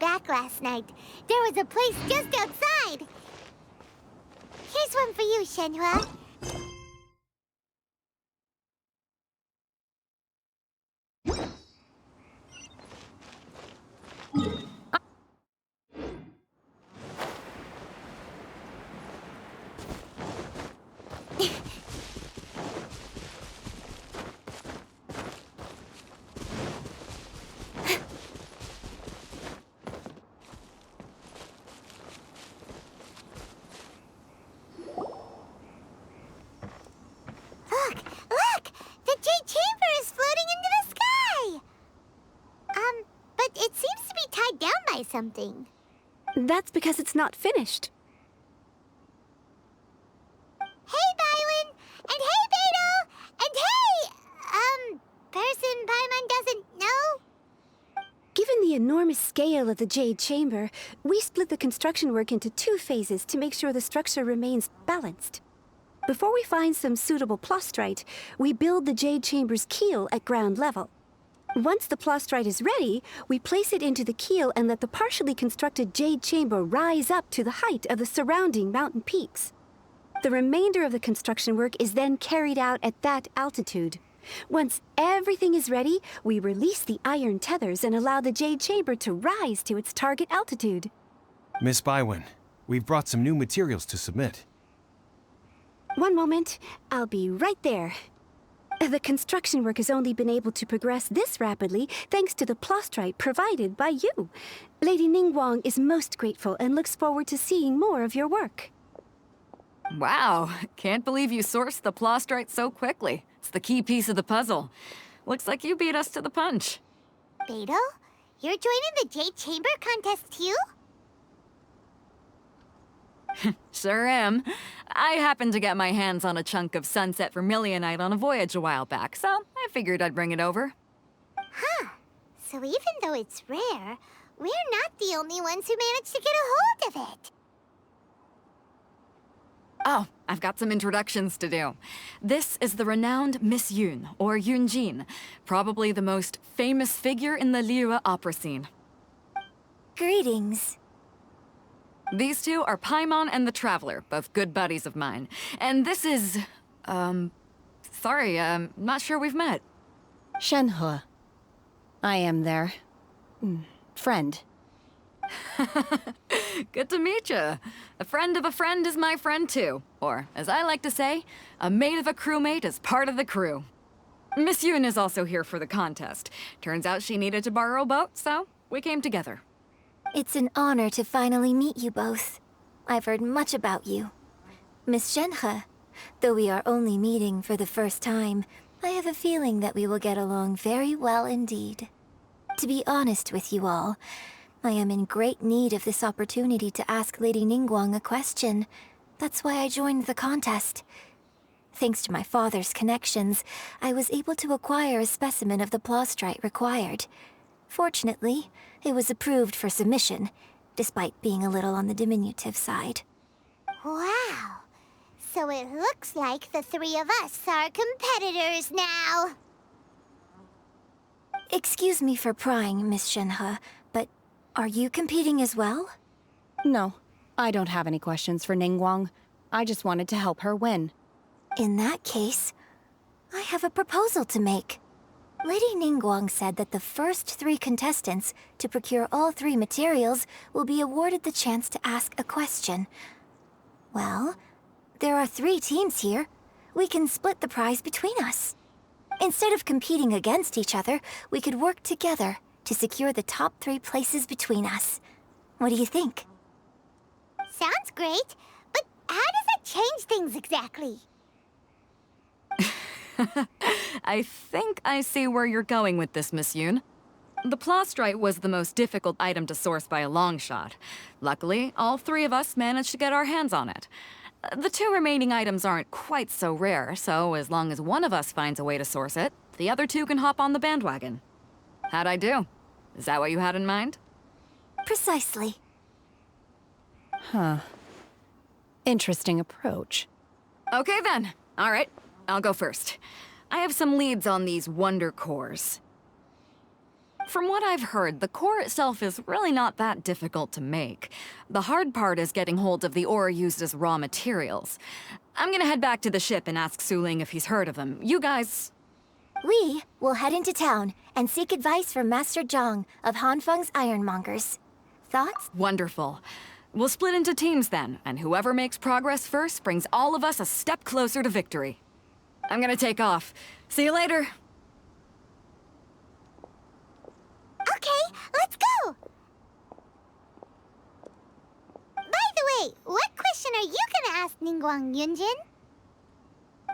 back last night. There was a place just outside. Here's one for you, Shenhe. Look! The Jade Chamber is floating into the sky! But it seems to be tied down by something. That's because it's not finished. Hey, Bygones! And hey, Beidou! And hey, person Paimon doesn't know? Given the enormous scale of the Jade Chamber, we split the construction work into 2 phases to make sure the structure remains balanced. Before we find some suitable plastrite, we build the Jade Chamber's keel at ground level. Once the plastrite is ready, we place it into the keel and let the partially constructed Jade Chamber rise up to the height of the surrounding mountain peaks. The remainder of the construction work is then carried out at that altitude. Once everything is ready, we release the iron tethers and allow the Jade Chamber to rise to its target altitude. Miss Bygones, we've brought some new materials to submit. One moment, I'll be right there. The construction work has only been able to progress this rapidly thanks to the plastrite provided by you. Lady Ningguang is most grateful and looks forward to seeing more of your work. Wow, can't believe you sourced the plastrite so quickly. It's the key piece of the puzzle. Looks like you beat us to the punch. Beidou, you're joining the Jade Chamber contest too? Sure am. I happened to get my hands on a chunk of sunset vermilionite on a voyage a while back, so I figured I'd bring it over. Huh. So even though it's rare, we're not the only ones who managed to get a hold of it. Oh, I've got some introductions to do. This is the renowned Miss Yun, or Yun Jin, probably the most famous figure in the Liyue opera scene. Greetings. These two are Paimon and the Traveler, both good buddies of mine. And this is... sorry, not sure we've met. Shenhe. I am their... friend. Good to meet you. A friend of a friend is my friend too. Or, as I like to say, a mate of a crewmate is part of the crew. Miss Yun is also here for the contest. Turns out she needed to borrow a boat, so we came together. It's an honor to finally meet you both. I've heard much about you. Miss Shenhe, though we are only meeting for the first time, I have a feeling that we will get along very well indeed. To be honest with you all, I am in great need of this opportunity to ask Lady Ningguang a question. That's why I joined the contest. Thanks to my father's connections, I was able to acquire a specimen of the plastrite required. Fortunately, it was approved for submission, despite being a little on the diminutive side. Wow. So it looks like the 3 of us are competitors now. Excuse me for prying, Miss Shenhe, but are you competing as well? No, I don't have any questions for Ningguang. I just wanted to help her win. In that case, I have a proposal to make. Lady Ningguang said that the first 3 contestants to procure all 3 materials will be awarded the chance to ask a question. Well, there are 3 teams here. We can split the prize between us. Instead of competing against each other, we could work together to secure the top 3 places between us. What do you think? Sounds great, but how does it change things exactly? I think I see where you're going with this, Miss Yun. The plastrite was the most difficult item to source by a long shot. Luckily, all 3 of us managed to get our hands on it. The 2 remaining items aren't quite so rare, so as long as one of us finds a way to source it, the other 2 can hop on the bandwagon. How'd I do? Is that what you had in mind? Precisely. Huh. Interesting approach. Okay then. All right, I'll go first. I have some leads on these wonder cores. From what I've heard, the core itself is really not that difficult to make. The hard part is getting hold of the ore used as raw materials. I'm gonna head back to the ship and ask Su Ling if he's heard of them. You guys... We will head into town and seek advice from Master Zhang of Hanfeng's Ironmongers. Thoughts? Wonderful. We'll split into teams then, and whoever makes progress first brings all of us a step closer to victory. I'm gonna take off. See you later. Okay, let's go! By the way, what question are you gonna ask Ningguang, Yun Jin?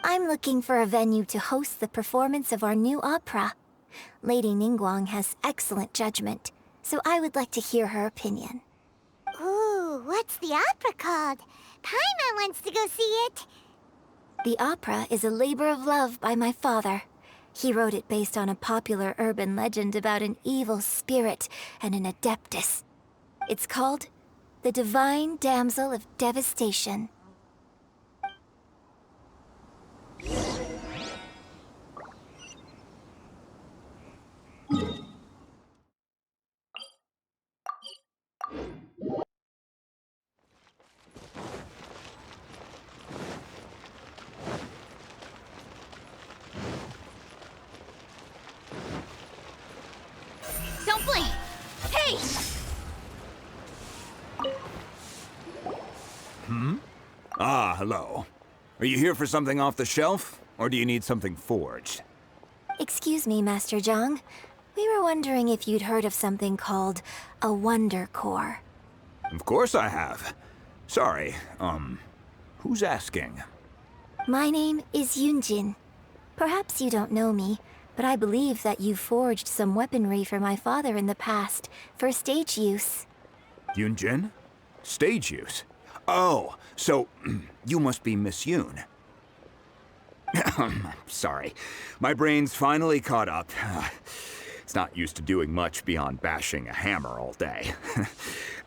I'm looking for a venue to host the performance of our new opera. Lady Ningguang has excellent judgment, so I would like to hear her opinion. Ooh, what's the opera called? Paimon wants to go see it. The opera is a labor of love by my father. He wrote it based on a popular urban legend about an evil spirit and an adeptus. It's called The Divine Damsel of Devastation. Don't blink! Hey! Ah, hello. Are you here for something off the shelf, or do you need something forged? Excuse me, Master Zhang. We were wondering if you'd heard of something called a Wonder Core. Of course I have. Sorry, who's asking? My name is Yun Jin. Perhaps you don't know me, but I believe that you forged some weaponry for my father in the past, for stage use. Yun Jin? Stage use? Oh, so you must be Miss Yun. Sorry, my brain's finally caught up. It's not used to doing much beyond bashing a hammer all day.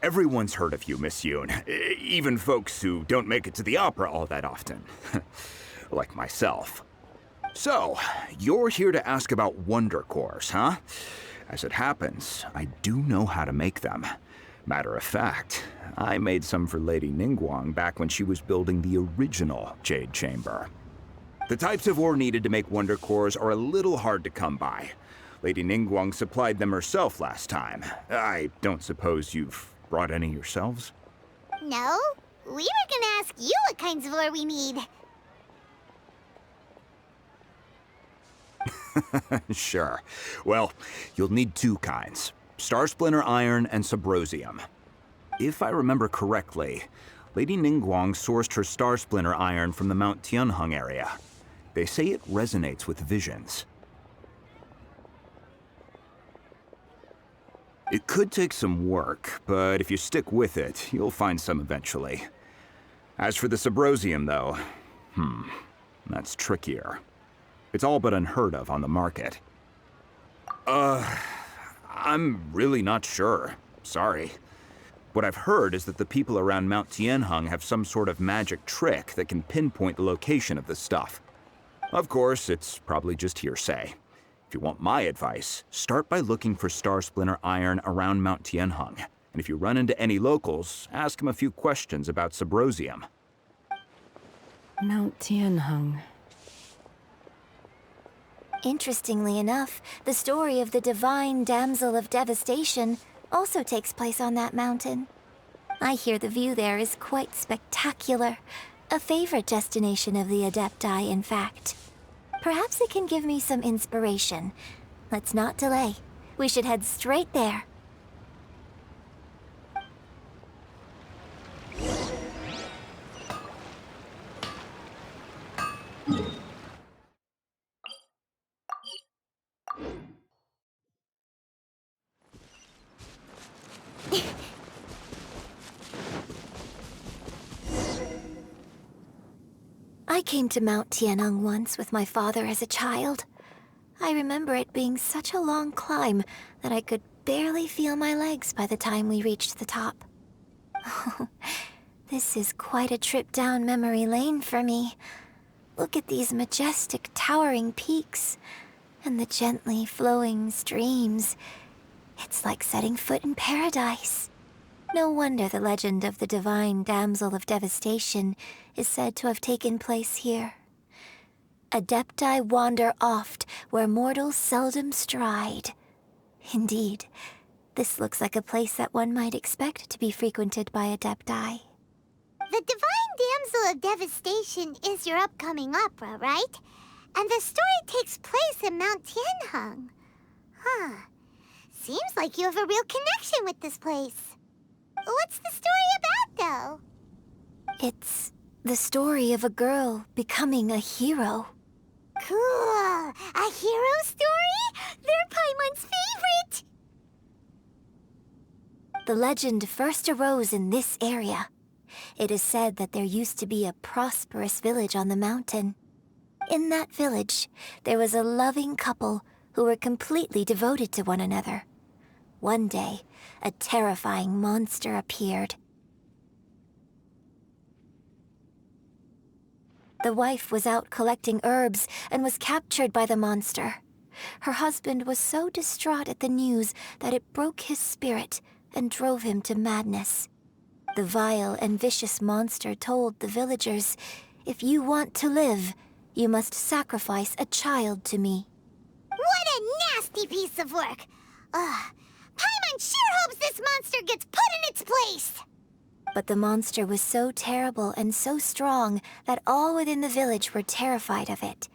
Everyone's heard of you, Miss Yun, even folks who don't make it to the opera all that often. Like myself. So, you're here to ask about Wonder Cores, huh? As it happens, I do know how to make them. Matter of fact, I made some for Lady Ningguang back when she was building the original Jade Chamber. The types of ore needed to make Wonder Cores are a little hard to come by. Lady Ningguang supplied them herself last time. I don't suppose you've brought any yourselves? No, we were gonna ask you what kinds of ore we need. Sure. Well, you'll need two kinds. Star Splinter Iron and Subrosium. If I remember correctly, Lady Ningguang sourced her Star Splinter Iron from the Mount Tianheng area. They say it resonates with visions. It could take some work, but if you stick with it, you'll find some eventually. As for the Subrosium, though, that's trickier. It's all but unheard of on the market. I'm really not sure. Sorry. What I've heard is that the people around Mount Tianheng have some sort of magic trick that can pinpoint the location of the stuff. Of course, it's probably just hearsay. If you want my advice, start by looking for Star Splinter Iron around Mount Tianheng. And if you run into any locals, ask them a few questions about Subrosium. Mount Tianheng. Interestingly enough, the story of the Divine Damsel of Devastation also takes place on that mountain. I hear the view there is quite spectacular. A favorite destination of the Adepti, in fact. Perhaps it can give me some inspiration. Let's not delay. We should head straight there. I came to Mount Tianheng once with my father as a child. I remember it being such a long climb that I could barely feel my legs by the time we reached the top. Oh, this is quite a trip down memory lane for me. Look at these majestic towering peaks and the gently flowing streams. It's like setting foot in paradise. No wonder the legend of the divine damsel of devastation is said to have taken place here. Adepti wander oft where mortals seldom stride. Indeed, this looks like a place that one might expect to be frequented by Adepti. The Divine Damsel of Devastation is your upcoming opera, right? And the story takes place in Mount Tianheng. Huh. Seems like you have a real connection with this place. What's the story about, though? It's the story of a girl becoming a hero. Cool. A hero story? They're Paimon's favorite! The legend first arose in this area. It is said that there used to be a prosperous village on the mountain. In that village, there was a loving couple who were completely devoted to one another. One day, a terrifying monster appeared. The wife was out collecting herbs and was captured by the monster. Her husband was so distraught at the news that it broke his spirit and drove him to madness. The vile and vicious monster told the villagers, "If you want to live, you must sacrifice a child to me." What a nasty piece of work! Paimon sure hopes this monster gets put in its place! But the monster was so terrible and so strong that all within the village were terrified of it.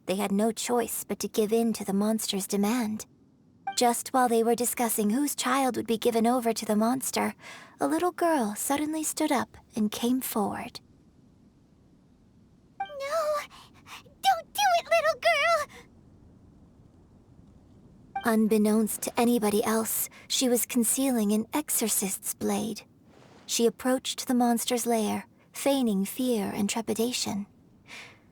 They had no choice but to give in to the monster's demand. Just while they were discussing whose child would be given over to the monster, a little girl suddenly stood up and came forward. No! Don't do it, little girl! Unbeknownst to anybody else, she was concealing an exorcist's blade. She approached the monster's lair, feigning fear and trepidation.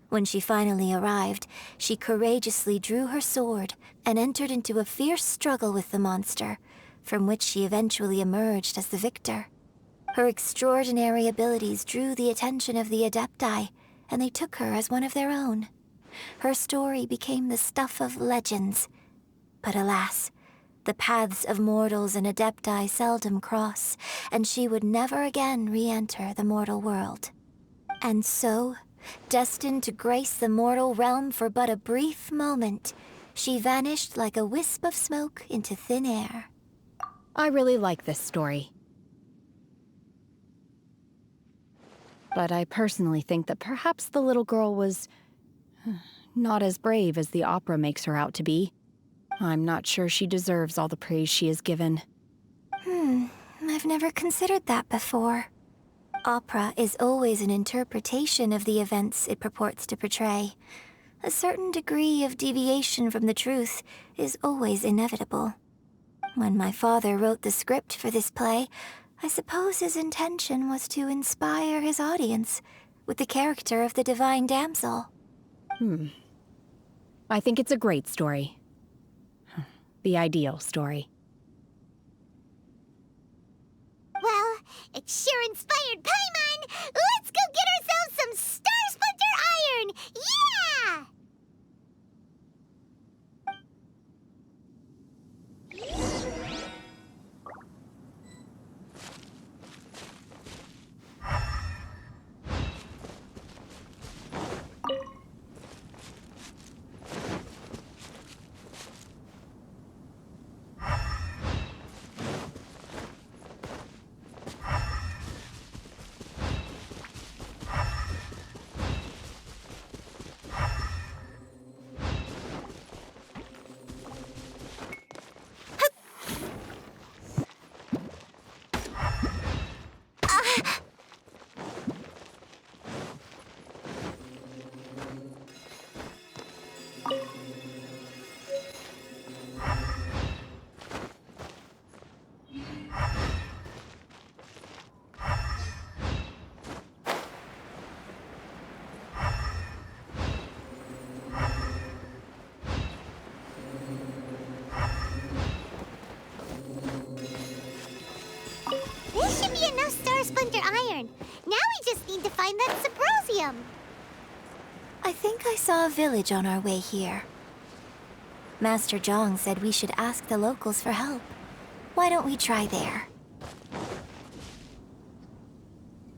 When she finally arrived, she courageously drew her sword and entered into a fierce struggle with the monster, from which she eventually emerged as the victor. Her extraordinary abilities drew the attention of the Adepti, and they took her as one of their own. Her story became the stuff of legends. But alas, the paths of mortals and Adepti seldom cross, and she would never again re-enter the mortal world. And so, destined to grace the mortal realm for but a brief moment, she vanished like a wisp of smoke into thin air. I really like this story. But I personally think that perhaps the little girl was not as brave as the opera makes her out to be. I'm not sure she deserves all the praise she is given. I've never considered that before. Opera is always an interpretation of the events it purports to portray. A certain degree of deviation from the truth is always inevitable. When my father wrote the script for this play, I suppose his intention was to inspire his audience with the character of the divine damsel. I think it's a great story. The ideal story. Well, it sure inspired Paimon! Let's go get ourselves some Star Splinter Iron! Yeah! This should be enough Star Splinter Iron. Now we just need to find that Symposium. I think I saw a village on our way here. Master Zhang said we should ask the locals for help. Why don't we try there?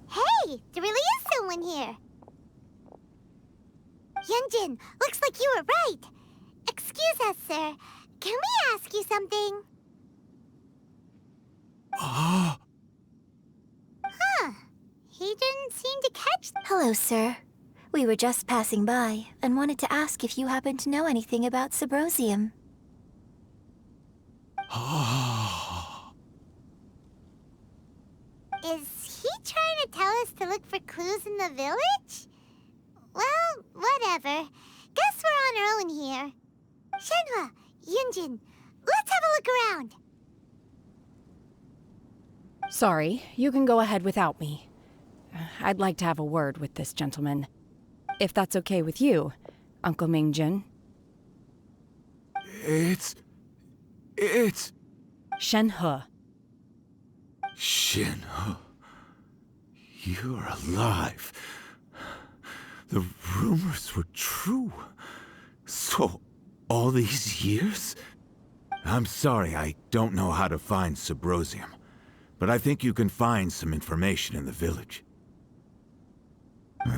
Hey, there really is someone here. Yun Jin, looks like you were right. Excuse us, sir. Can we ask you something? Huh. He didn't seem to catch... Hello, sir. We were just passing by and wanted to ask if you happen to know anything about Subrosium. Is he trying to tell us to look for clues in the village? Well, whatever. Guess we're on our own here. Shenhe, Yun Jin, let's have a look around. Sorry, you can go ahead without me. I'd like to have a word with this gentleman. If that's okay with you, Uncle Mingjin. It's... Shenhe. Shenhe. You're alive. The rumors were true. So, all these years? I'm sorry, I don't know how to find Subrosium, but I think you can find some information in the village.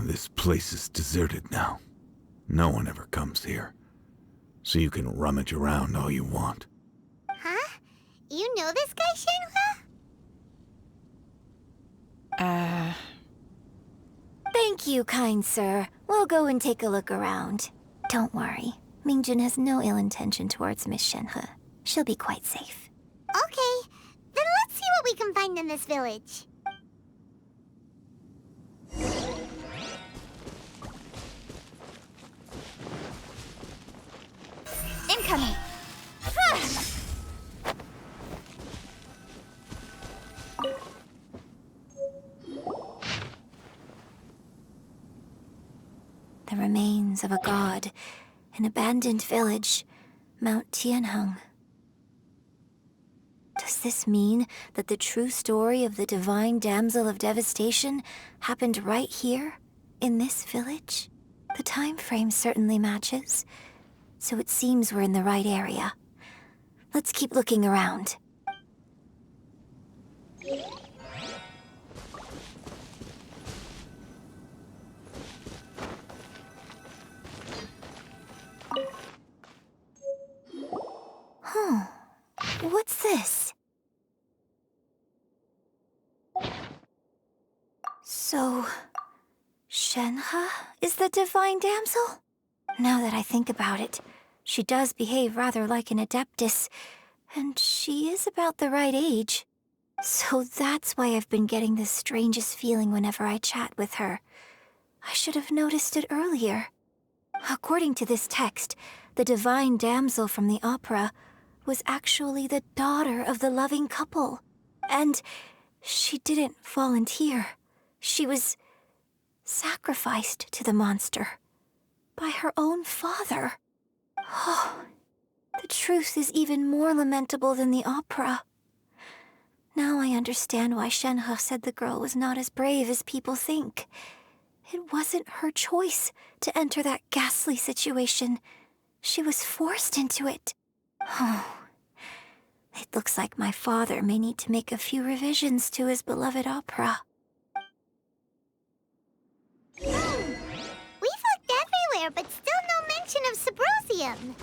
This place is deserted now. No one ever comes here. So you can rummage around all you want. Huh? You know this guy, Shenhe? Thank you, kind sir. We'll go and take a look around. Don't worry. Mingjin has no ill intention towards Miss Shenhe. She'll be quite safe. Okay, then let's see what we can find in this village. Incoming! The remains of a god, an abandoned village, Mount Tianheng. Does this mean that the true story of the divine damsel of devastation happened right here, in this village? The time frame certainly matches, so it seems we're in the right area. Let's keep looking around. Huh. What's this? So, Shenhe is the divine damsel? Now that I think about it, she does behave rather like an adeptus, and she is about the right age. So that's why I've been getting the strangest feeling whenever I chat with her. I should have noticed it earlier. According to this text, the divine damsel from the opera was actually the daughter of the loving couple. And she didn't volunteer. She was sacrificed to the monster by her own father. Oh, the truth is even more lamentable than the opera. Now I understand why Shenhe said the girl was not as brave as people think. It wasn't her choice to enter that ghastly situation. She was forced into it. Oh, it looks like my father may need to make a few revisions to his beloved opera. We've looked everywhere, but still no mention of Subrosium.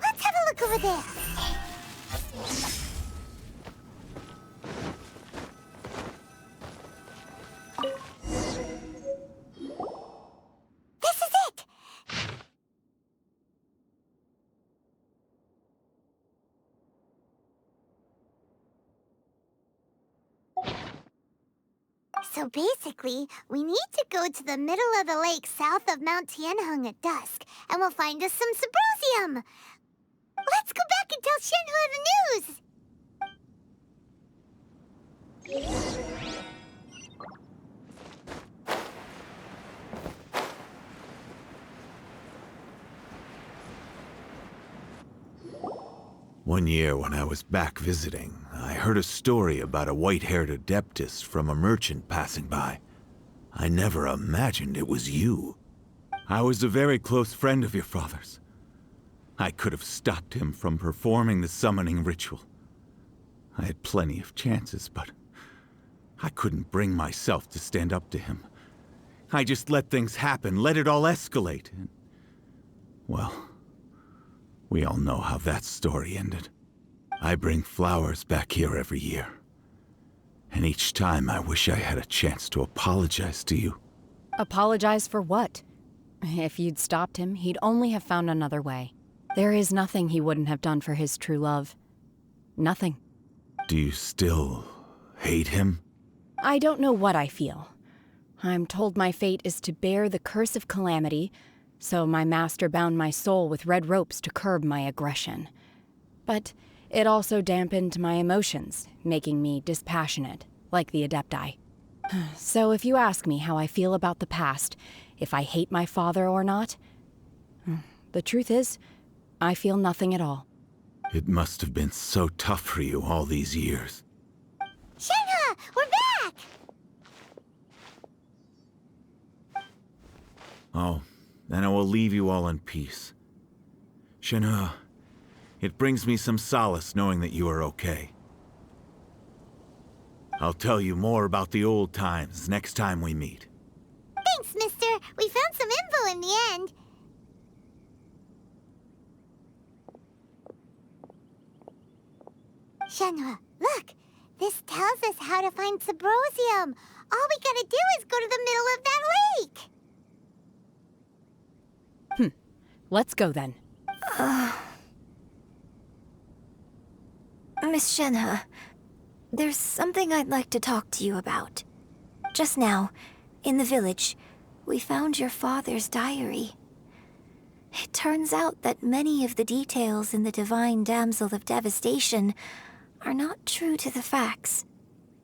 Let's have a look over there. This is it! So basically, we need to go to the middle of the lake south of Mount Tianheng at dusk, and we'll find us some Subrosium! Let's go back and tell Shenhe the news! One year when I was back visiting, I heard a story about a white-haired adeptus from a merchant passing by. I never imagined it was you. I was a very close friend of your father's. I could have stopped him from performing the summoning ritual. I had plenty of chances, but I couldn't bring myself to stand up to him. I just let things happen, let it all escalate. And, well, we all know how that story ended. I bring flowers back here every year. And each time I wish I had a chance to apologize to you. Apologize for what? If you'd stopped him, he'd only have found another way. There is nothing he wouldn't have done for his true love. Nothing. Do you still hate him? I don't know what I feel. I'm told my fate is to bear the curse of calamity, so my master bound my soul with red ropes to curb my aggression. But it also dampened my emotions, making me dispassionate, like the Adepti. So if you ask me how I feel about the past, if I hate my father or not, the truth is, I feel nothing at all. It must have been so tough for you all these years. Shenhe, we're back! Oh, then I will leave you all in peace. Shenhe, it brings me some solace knowing that you are okay. I'll tell you more about the old times next time we meet. Thanks, mister. We found some info in the end. Shenhe, look! This tells us how to find Subrosium. All we gotta do is go to the middle of that lake! Let's go then. Miss Shenhe, there's something I'd like to talk to you about. Just now, in the village, we found your father's diary. It turns out that many of the details in the Divine Damsel of Devastation are not true to the facts.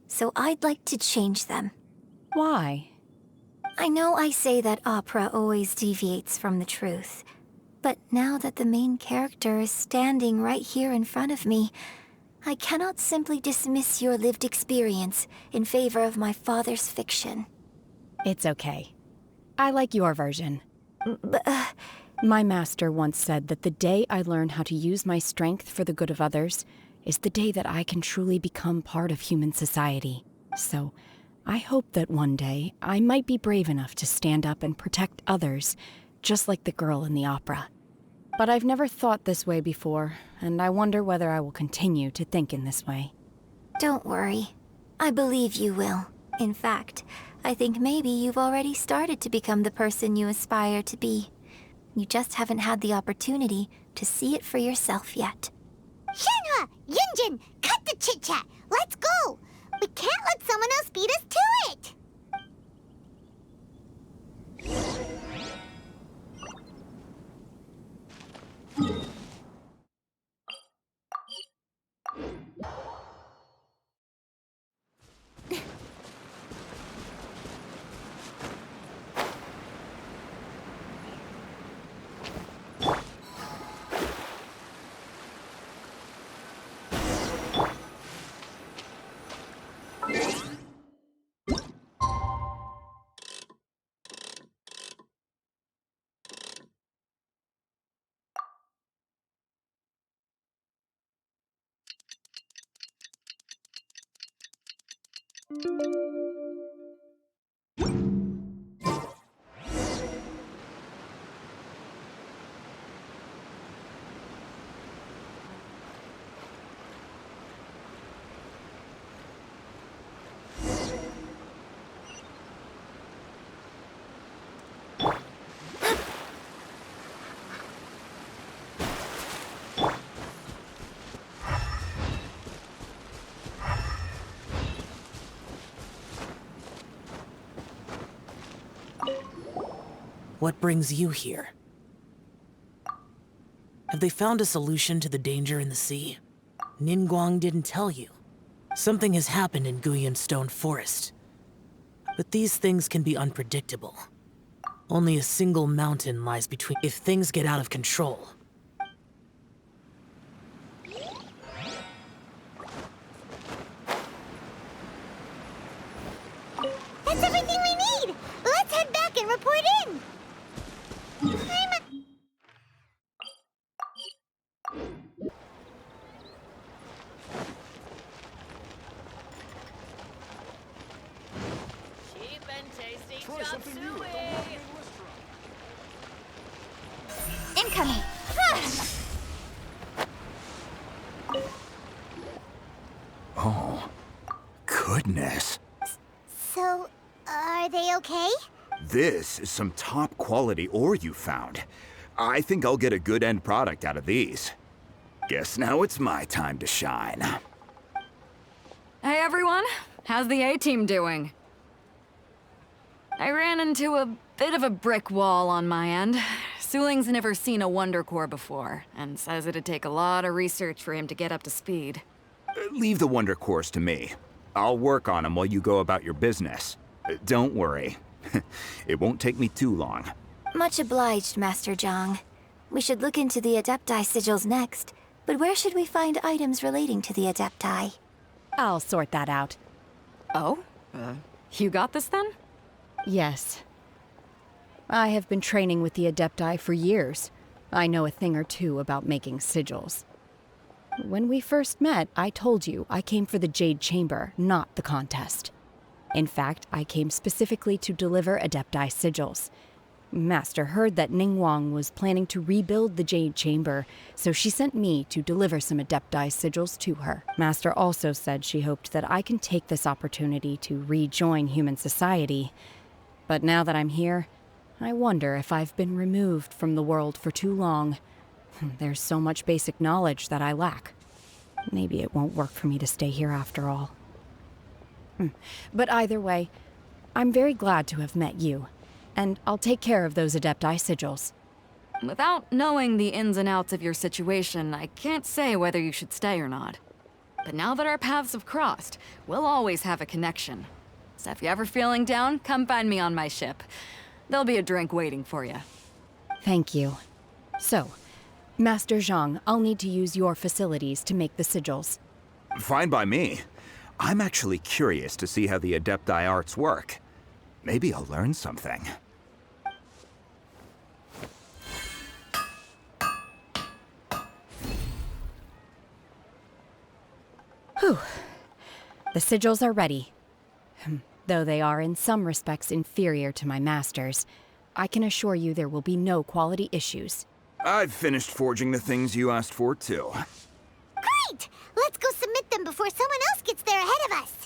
So I'd like to change them. Why? I know I say that opera always deviates from the truth, but now that the main character is standing right here in front of me, I cannot simply dismiss your lived experience in favor of my father's fiction. It's okay. I like your version. My master once said that the day I learn how to use my strength for the good of others is the day that I can truly become part of human society. So, I hope that one day I might be brave enough to stand up and protect others, just like the girl in the opera. But I've never thought this way before, and I wonder whether I will continue to think in this way. Don't worry. I believe you will. In fact, I think maybe you've already started to become the person you aspire to be. You just haven't had the opportunity to see it for yourself yet. Shenhe! Yun Jin, cut the chit-chat! Let's go! We can't let someone else beat us to it! What brings you here? Have they found a solution to the danger in the sea? Ningguang didn't tell you. Something has happened in Guyan Stone Forest. But these things can be unpredictable. Only a single mountain lies between. If things get out of control, That's everything we need! Let's head back and report in! Incoming. Oh, goodness. So, are they okay? This is some top quality ore you found. I think I'll get a good end product out of these. Guess now it's my time to shine. Hey everyone, how's the A-team doing? I ran into a bit of a brick wall on my end. Suling's never seen a Wonder Core before, and says it'd take a lot of research for him to get up to speed. Leave the Wonder Cores to me. I'll work on them while you go about your business. Don't worry. It won't take me too long. Much obliged, Master Zhang. We should look into the Adepti sigils next, but where should we find items relating to the Adepti? I'll sort that out. Oh? You got this then? Yes. I have been training with the Adepti for years. I know a thing or two about making sigils. When we first met, I told you I came for the Jade Chamber, not the contest. In fact, I came specifically to deliver Adepti sigils. Master heard that Ningguang was planning to rebuild the Jade Chamber, so she sent me to deliver some Adepti sigils to her. Master also said she hoped that I can take this opportunity to rejoin human society. But now that I'm here, I wonder if I've been removed from the world for too long. There's so much basic knowledge that I lack. Maybe it won't work for me to stay here after all. But either way, I'm very glad to have met you, and I'll take care of those Adepti sigils. Without knowing the ins and outs of your situation, I can't say whether you should stay or not. But now that our paths have crossed, we'll always have a connection. So if you're ever feeling down, come find me on my ship. There'll be a drink waiting for you. Thank you. So, Master Zhang, I'll need to use your facilities to make the sigils. Fine by me. I'm actually curious to see how the Adepti arts work. Maybe I'll learn something. Whew. The sigils are ready. Though they are in some respects inferior to my master's, I can assure you there will be no quality issues. I've finished forging the things you asked for, too. Great! Let's go submit them before someone else gets there ahead of us.